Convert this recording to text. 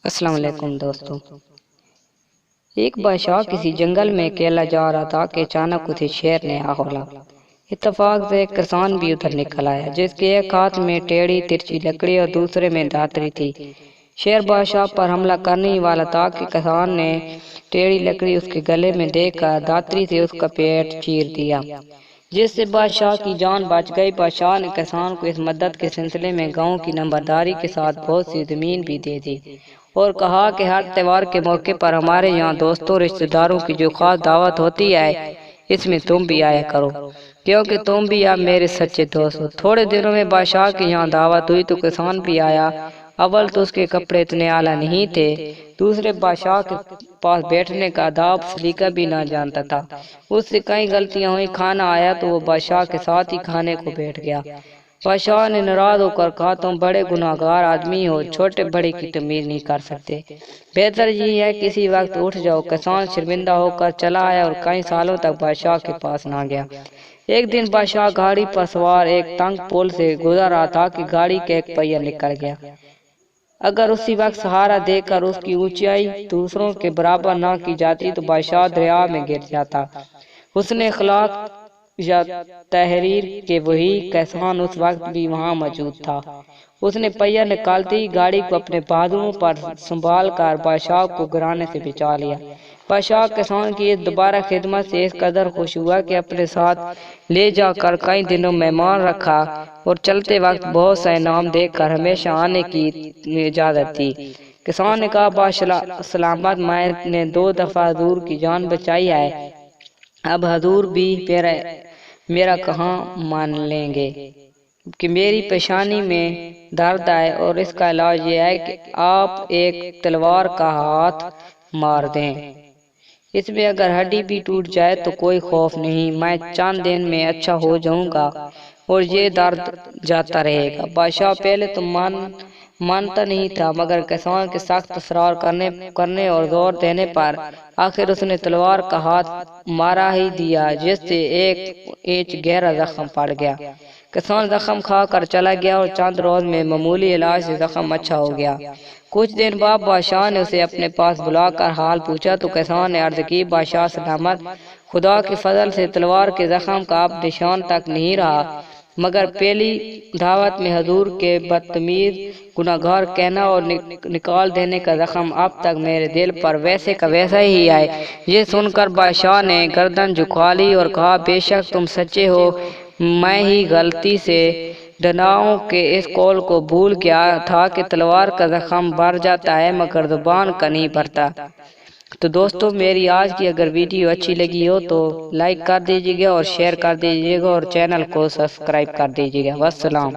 السلام علیکم دوستو۔ ایک بادشاہ کسی جنگل میں اکیلا جا رہا تھا کہ اچانک اسے شیر نے آ گھولا۔ اتفاق سے ایک کسان بھی ادھر نکل آیا جس کے ایک ہاتھ میں ٹیڑھی ترچھی لکڑی اور دوسرے میں داتری تھی۔ شیر بادشاہ پر حملہ کرنے ہی والا تھا کہ کسان نے ٹیڑھی لکڑی اس کے گلے میں دے کر داتری سے اس کا پیٹ چیر دیا، جس سے بادشاہ کی جان بچ گئی۔ بادشاہ نے کسان کو اس مدد کے سلسلے میں گاؤں کی نمبرداری کے ساتھ بہت سی زمین بھی دے دی اور کہا کہ ہر تہوار کے موقع پر ہمارے یہاں دوستوں رشتہ داروں کی جو خاص دعوت ہوتی ہے اس میں تم بھی آیا کرو، کیونکہ تم بھی اب میرے سچے دوست ہو۔ تھوڑے دنوں میں بادشاہ کے یہاں دعوت ہوئی تو کسان بھی آیا۔ اول تو اس کے کپڑے اتنے اعلیٰ نہیں تھے، دوسرے بادشاہ کے پاس بیٹھنے کا آداب سلیقہ بھی نہ جانتا تھا۔ اس سے کئی غلطیاں ہوئی۔ کھانا آیا تو وہ بادشاہ کے ساتھ ہی کھانے کو بیٹھ گیا۔ بادشاہ نے ناراض ہو کر کہا، تم بڑے گناہگار آدمی ہو، چھوٹے بڑے کی تمیز نہیں کر سکتے، بہتر یہ ہے کسی وقت اٹھ جاؤ۔ کسان شرمندہ ہو کر چلا آیا اور کئی سالوں تک بادشاہ کے پاس نہ گیا۔ ایک دن بادشاہ گاڑی پر سوار ایک تنگ پل سے گزر رہا تھا کہ گاڑی کا ایک پہیہ نکل گیا۔ اگر اسی وقت سہارا دے کر اس کی اونچائی دوسروں کے برابر نہ کی جاتی تو بادشاہ دریا میں گر جاتا۔ حسن اخلاق یا تحریر کے وہی کسان اس وقت بھی وہاں موجود تھا۔ اس نے پہیہ نکالتے ہی گاڑی کو اپنے بازوؤں پر سنبھال کر بادشاہ کو گرانے سے بچا لیا۔ بادشاہ کسان کی اس دوبارہ خدمت سے اس قدر خوش ہوا کہ اپنے ساتھ لے جا کر کئی دنوں مہمان رکھا اور چلتے وقت بہت سا انعام دے کر ہمیشہ آنے کی اجازت دی۔ کسان نے کہا، سلامت، میں نے 2 دفعہ حضور کی جان بچائی ہے، اب حضور بھی میرا کہاں مان لیں گے کہ میری پیشانی میں درد ہے اور اس کا علاج یہ ہے کہ آپ ایک تلوار کا ہاتھ مار دیں، اس میں اگر ہڈی بھی ٹوٹ جائے تو کوئی خوف نہیں، میں چند دن میں اچھا ہو جاؤں گا اور یہ درد جاتا رہے گا۔ بادشاہ پہلے تو مانتا نہیں تھا، مگر کسان کے سخت اصرار کرنے اور زور دینے پر آخر اس نے تلوار کا ہاتھ مارا ہی دیا، جس سے 1 انچ گہرا زخم پڑ گیا۔ کسان زخم کھا کر چلا گیا اور چند روز میں معمولی علاج سے زخم اچھا ہو گیا۔ کچھ دن بعد بادشاہ نے اسے اپنے پاس بلا کر حال پوچھا تو کسان نے عرض کی، بادشاہ سلامت، خدا کے فضل سے تلوار کے زخم کا اب نشان تک نہیں رہا، مگر پہلی دعوت میں حضور کے بدتمیز گناہگار کہنا اور نکال دینے کا زخم اب تک میرے دل پر ویسے کا ویسا ہی ہے۔ یہ سن کر بادشاہ نے گردن جھکا لی اور کہا، بے شک تم سچے ہو، میں ہی غلطی سے دناؤں کے اس قول کو بھول گیا تھا کہ تلوار کا زخم بھر جاتا ہے مگر زبان کا نہیں بھرتا۔ تو دوستو، میری آج کی اگر ویڈیو اچھی لگی ہو تو لائک کر دیجیے گا اور شیئر کر دیجیے گا اور چینل کو سبسکرائب کر دیجیے گا۔ والسلام۔